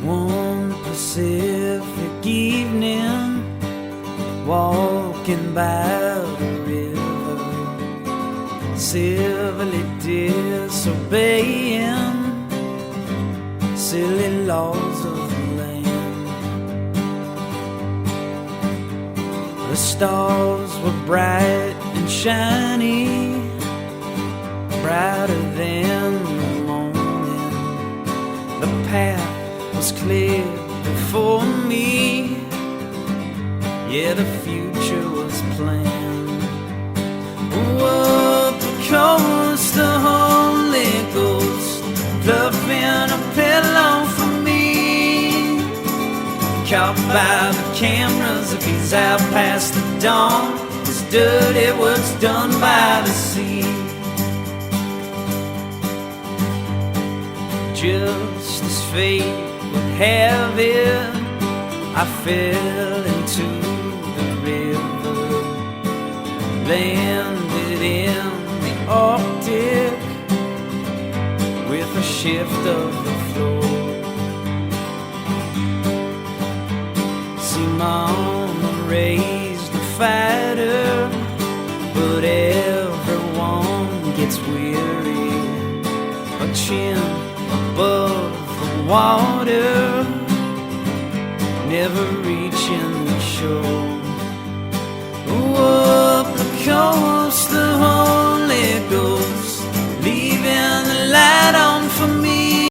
One Pacific evening, walking by the river, civilly disobeying silly laws of the land. The stars were bright and shiny, brighter than the morning. The path was clear before me, yeah, the future was planned. Up the coast, the Holy Ghost fluffing a pillow for me. Caught by the cameras, if he's out past the dawn, it's dirty work's done by the sea. Just as fate would have it, I fell into the river, landed in the Arctic with a shift of the floor. See, Mama raised a fighter, but everyone gets weary. A chin above the water never reach